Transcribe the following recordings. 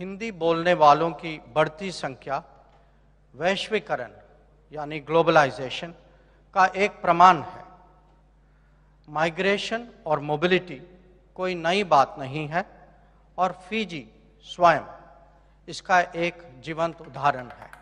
हिंदी बोलने वालों की बढ़ती संख्या वैश्वीकरण यानी ग्लोबलाइजेशन का एक प्रमाण है। माइग्रेशन और मोबिलिटी कोई नई बात नहीं है और फिजी स्वयं इसका एक जीवंत उदाहरण है।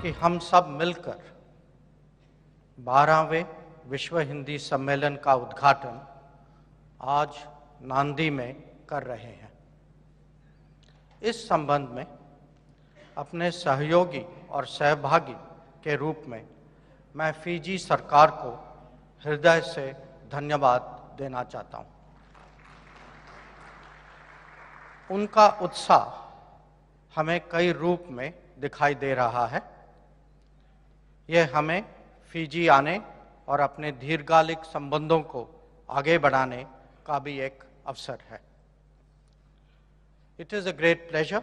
कि हम सब मिलकर 12वें विश्व हिंदी सम्मेलन का उद्घाटन आज नांदी में कर रहे हैं। इस संबंध में अपने सहयोगी और सहभागी के रूप में मैं फिजी सरकार को हृदय से धन्यवाद देना चाहता हूं। उनका उत्साह हमें कई रूप में दिखाई दे रहा है। यह हमें फिजी आने और अपने दीर्घकालिक संबंधों को आगे बढ़ाने का भी एक अवसर है। It is a great pleasure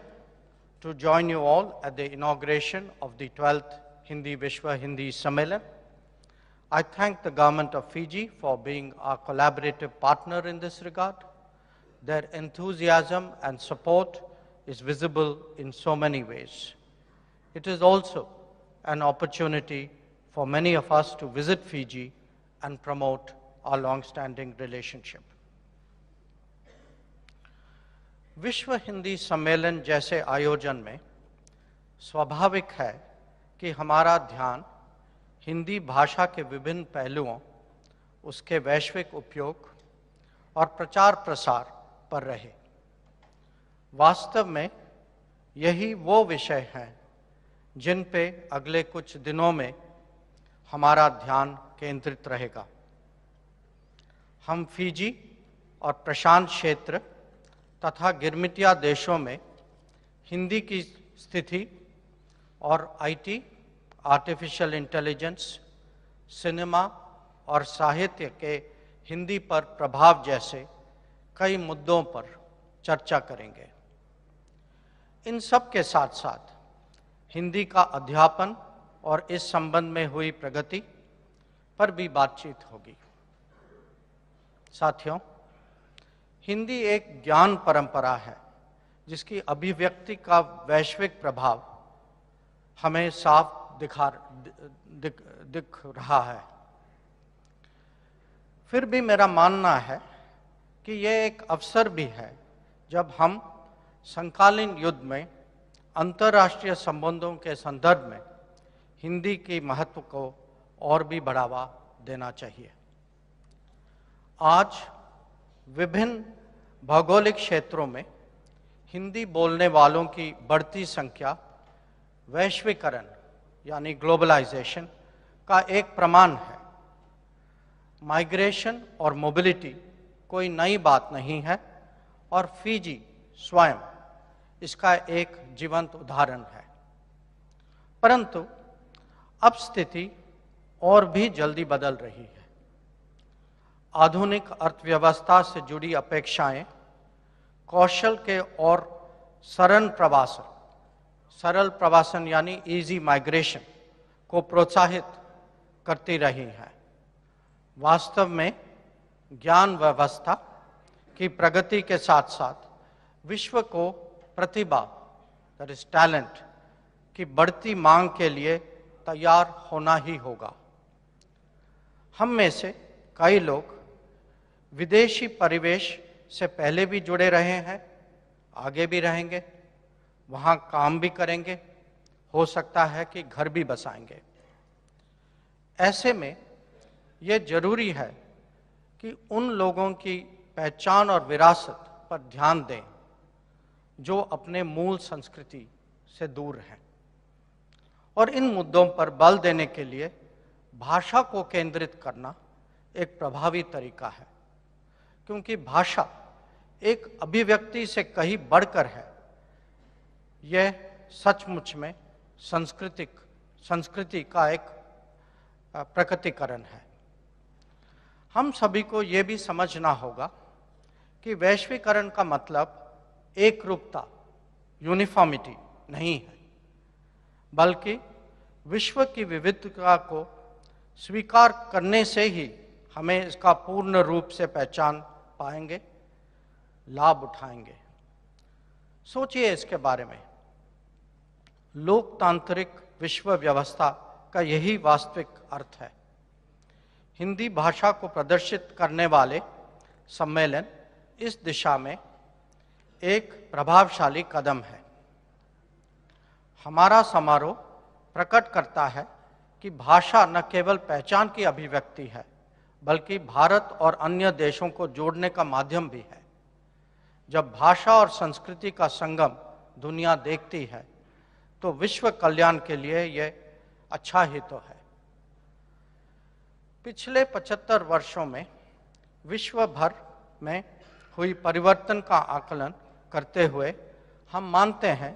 to join you all at the inauguration of the 12th Hindi Vishwa Hindi Sammelan. I thank the government of Fiji for being our collaborative partner in this regard. Their enthusiasm and support is visible in so many ways. It is also an opportunity for many of us to visit Fiji and promote our long-standing relationship. विश्व हिंदी सम्मेलन जैसे आयोजन में स्वाभाविक है कि हमारा ध्यान हिंदी भाषा के विभिन्न पहलुओं, उसके वैश्विक उपयोग और प्रचार प्रसार पर रहे। वास्तव में यही वो विषय हैं जिन पे अगले कुछ दिनों में हमारा ध्यान केंद्रित रहेगा। हम फिजी और प्रशांत क्षेत्र तथा गिरमिटिया देशों में हिंदी की स्थिति और आईटी, आर्टिफिशियल इंटेलिजेंस, सिनेमा और साहित्य के हिंदी पर प्रभाव जैसे कई मुद्दों पर चर्चा करेंगे। इन सब के साथ साथ हिंदी का अध्यापन और इस संबंध में हुई प्रगति पर भी बातचीत होगी। साथियों, हिंदी एक ज्ञान परंपरा है जिसकी अभिव्यक्ति का वैश्विक प्रभाव हमें साफ दिख रहा है। फिर भी मेरा मानना है कि यह एक अवसर भी है जब हम समकालीन युग में अंतर्राष्ट्रीय संबंधों के संदर्भ में हिंदी की महत्व को और भी बढ़ावा देना चाहिए। आज विभिन्न भौगोलिक क्षेत्रों में हिंदी बोलने वालों की बढ़ती संख्या वैश्वीकरण यानी ग्लोबलाइजेशन का एक प्रमाण है। माइग्रेशन और मोबिलिटी कोई नई बात नहीं है और फिजी स्वयं इसका एक जीवंत उदाहरण है। परंतु अब स्थिति और भी जल्दी बदल रही है। आधुनिक अर्थव्यवस्था से जुड़ी अपेक्षाएं कौशल के और सरल प्रवासन यानी इजी माइग्रेशन को प्रोत्साहित करती रही हैं। वास्तव में ज्ञान व्यवस्था की प्रगति के साथ साथ विश्व को प्रतिभा, दैट इज टैलेंट, की बढ़ती मांग के लिए तैयार होना ही होगा। हम में से कई लोग विदेशी परिवेश से पहले भी जुड़े रहे हैं, आगे भी रहेंगे, वहाँ काम भी करेंगे, हो सकता है कि घर भी बसाएंगे। ऐसे में ये जरूरी है कि उन लोगों की पहचान और विरासत पर ध्यान दें जो अपने मूल संस्कृति से दूर हैं। और इन मुद्दों पर बल देने के लिए भाषा को केंद्रित करना एक प्रभावी तरीका है, क्योंकि भाषा एक अभिव्यक्ति से कहीं बढ़कर है। यह सचमुच में संस्कृति का एक प्रकटीकरण है। हम सभी को यह भी समझना होगा कि वैश्वीकरण का मतलब एक रूपता, यूनिफॉर्मिटी नहीं है, बल्कि विश्व की विविधता को स्वीकार करने से ही हमें इसका पूर्ण रूप से पहचान पाएंगे, लाभ उठाएंगे। सोचिए इसके बारे में। लोकतांत्रिक विश्व व्यवस्था का यही वास्तविक अर्थ है। हिंदी भाषा को प्रदर्शित करने वाले सम्मेलन इस दिशा में एक प्रभावशाली कदम है। हमारा समारोह प्रकट करता है कि भाषा न केवल पहचान की अभिव्यक्ति है, बल्कि भारत और अन्य देशों को जोड़ने का माध्यम भी है। जब भाषा और संस्कृति का संगम दुनिया देखती है तो विश्व कल्याण के लिए यह अच्छा ही तो है। पिछले 75 वर्षों में विश्व भर में हुई परिवर्तन का आकलन करते हुए हम मानते हैं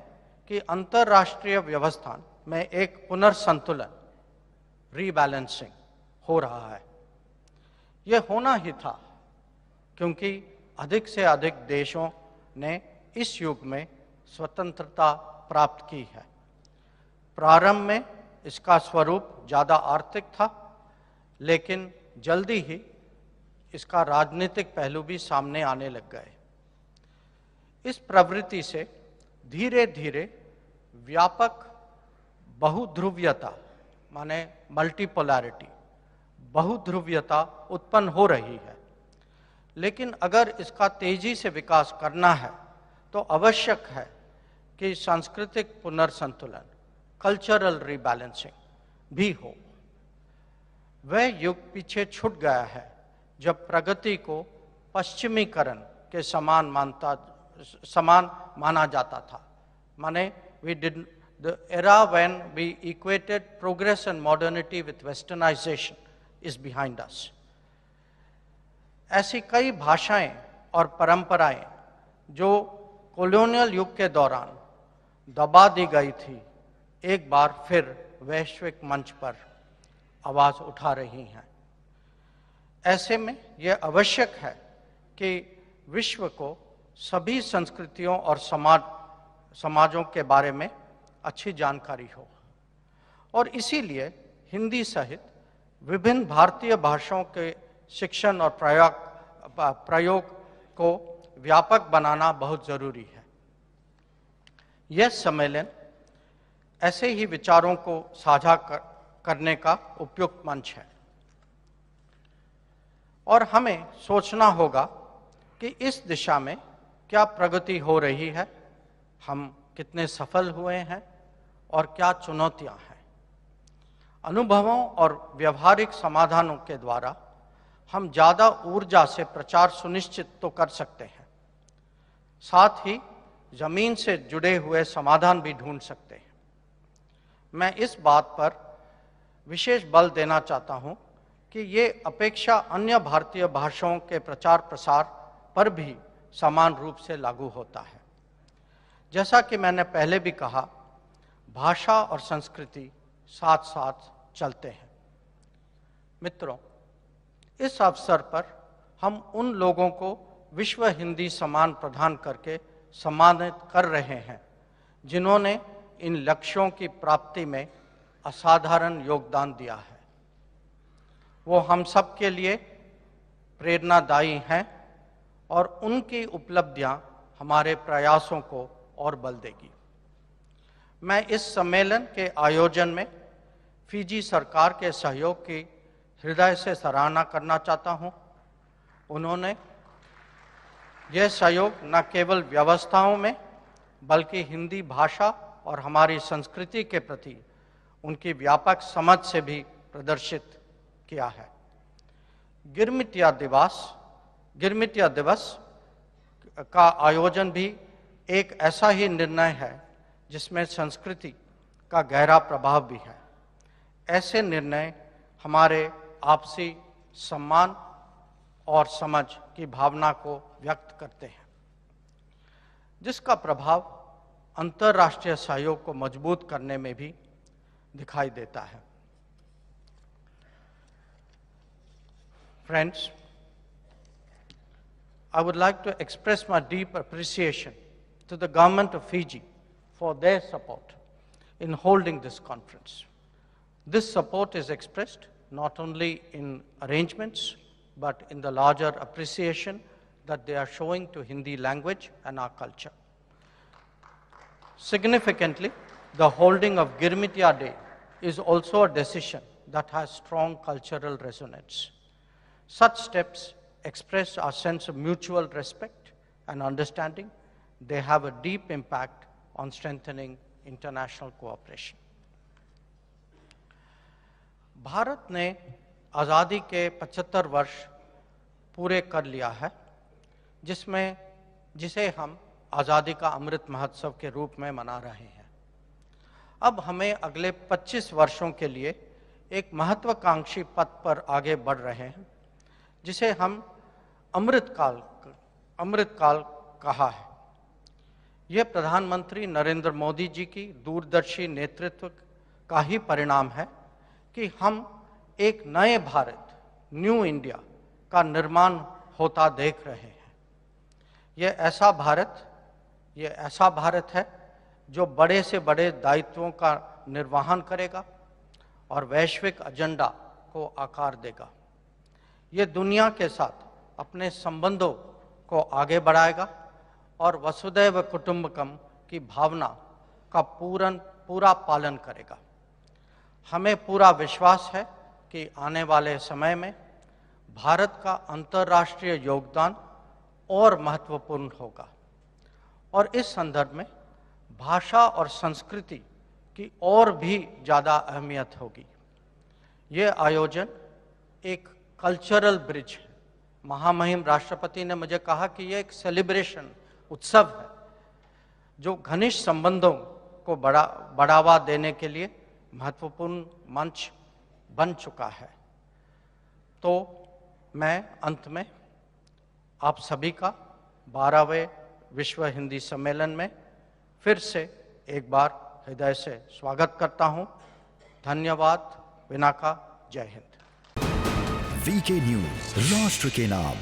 कि अंतर्राष्ट्रीय व्यवस्था में एक पुनर्संतुलन, रीबैलेंसिंग हो रहा है। यह होना ही था, क्योंकि अधिक से अधिक देशों ने इस युग में स्वतंत्रता प्राप्त की है। प्रारंभ में इसका स्वरूप ज़्यादा आर्थिक था, लेकिन जल्दी ही इसका राजनीतिक पहलू भी सामने आने लग गए। इस प्रवृत्ति से धीरे धीरे व्यापक बहुध्रुवीयता, माने मल्टीपोलैरिटी, बहुध्रुवीयता उत्पन्न हो रही है। लेकिन अगर इसका तेजी से विकास करना है तो आवश्यक है कि सांस्कृतिक पुनर्संतुलन, कल्चरल रीबैलेंसिंग भी हो। वह युग पीछे छूट गया है जब प्रगति को पश्चिमीकरण के समान माना जाता था। माने the era when we equated progress and modernity with westernization is behind us. ऐसी कई भाषाएं और परंपराएं जो कॉलोनियल युग के दौरान दबा दी गई थी, एक बार फिर वैश्विक मंच पर आवाज उठा रही हैं। ऐसे में यह आवश्यक है कि विश्व को सभी संस्कृतियों और समाजों के बारे में अच्छी जानकारी हो, और इसीलिए हिंदी सहित विभिन्न भारतीय भाषाओं के शिक्षण और प्रयोग को व्यापक बनाना बहुत जरूरी है। यह सम्मेलन ऐसे ही विचारों को साझा करने का उपयुक्त मंच है, और हमें सोचना होगा कि इस दिशा में क्या प्रगति हो रही है, हम कितने सफल हुए हैं और क्या चुनौतियां हैं। अनुभवों और व्यवहारिक समाधानों के द्वारा हम ज़्यादा ऊर्जा से प्रचार सुनिश्चित तो कर सकते हैं, साथ ही जमीन से जुड़े हुए समाधान भी ढूंढ सकते हैं। मैं इस बात पर विशेष बल देना चाहता हूं कि ये अपेक्षा अन्य भारतीय भाषाओं के प्रचार प्रसार पर भी समान रूप से लागू होता है। जैसा कि मैंने पहले भी कहा, भाषा और संस्कृति साथ साथ चलते हैं। मित्रों, इस अवसर पर हम उन लोगों को विश्व हिंदी सम्मान प्रदान करके सम्मानित कर रहे हैं जिन्होंने इन लक्ष्यों की प्राप्ति में असाधारण योगदान दिया है। वो हम सब के लिए प्रेरणादायी हैं और उनकी उपलब्धियां हमारे प्रयासों को और बल देगी। मैं इस सम्मेलन के आयोजन में फिजी सरकार के सहयोग की हृदय से सराहना करना चाहता हूं। उन्होंने यह सहयोग न केवल व्यवस्थाओं में बल्कि हिंदी भाषा और हमारी संस्कृति के प्रति उनकी व्यापक समझ से भी प्रदर्शित किया है। गिरमिटिया दिवस का आयोजन भी एक ऐसा ही निर्णय है जिसमें संस्कृति का गहरा प्रभाव भी है। ऐसे निर्णय हमारे आपसी सम्मान और समझ की भावना को व्यक्त करते हैं, जिसका प्रभाव अंतर्राष्ट्रीय सहयोग को मजबूत करने में भी दिखाई देता है। Friends, I would like to express my deep appreciation to the government of Fiji for their support in holding this conference. This support is expressed not only in arrangements, but in the larger appreciation that they are showing to Hindi language and our culture. Significantly, the holding of Girmitiya Day is also a decision that has strong cultural resonance. Such steps express our sense of mutual respect and understanding. They have a deep impact on strengthening international cooperation. Bharat ने आज़ादी के 75 वर्ष पूरे कर लिया है, जिसे हम आज़ादी का अमृत महोत्सव के रूप में मना रहे हैं। अब हमें अगले 25 वर्षों के लिए एक महत्वाकांक्षी पथ पर आगे बढ़ रहे हैं, जिसे हम अमृत काल कहा है। यह प्रधानमंत्री नरेंद्र मोदी जी की दूरदर्शी नेतृत्व का ही परिणाम है कि हम एक नए भारत, न्यू इंडिया का निर्माण होता देख रहे हैं। यह ऐसा भारत है जो बड़े से बड़े दायित्वों का निर्वहन करेगा और वैश्विक एजेंडा को आकार देगा। यह दुनिया के साथ अपने संबंधों को आगे बढ़ाएगा और वसुधैव कुटुंबकम की भावना का पूरा पालन करेगा। हमें पूरा विश्वास है कि आने वाले समय में भारत का अंतर्राष्ट्रीय योगदान और महत्वपूर्ण होगा और इस संदर्भ में भाषा और संस्कृति की और भी ज़्यादा अहमियत होगी। ये आयोजन एक कल्चरल ब्रिज है। महामहिम राष्ट्रपति ने मुझे कहा कि यह एक सेलिब्रेशन उत्सव है जो घनिष्ठ संबंधों को बढ़ावा देने के लिए महत्वपूर्ण मंच बन चुका है। तो मैं अंत में आप सभी का 12वें विश्व हिंदी सम्मेलन में फिर से एक बार हृदय से स्वागत करता हूं। धन्यवाद। विनाका। जय हिंद। वीके न्यूज, राष्ट्र के नाम।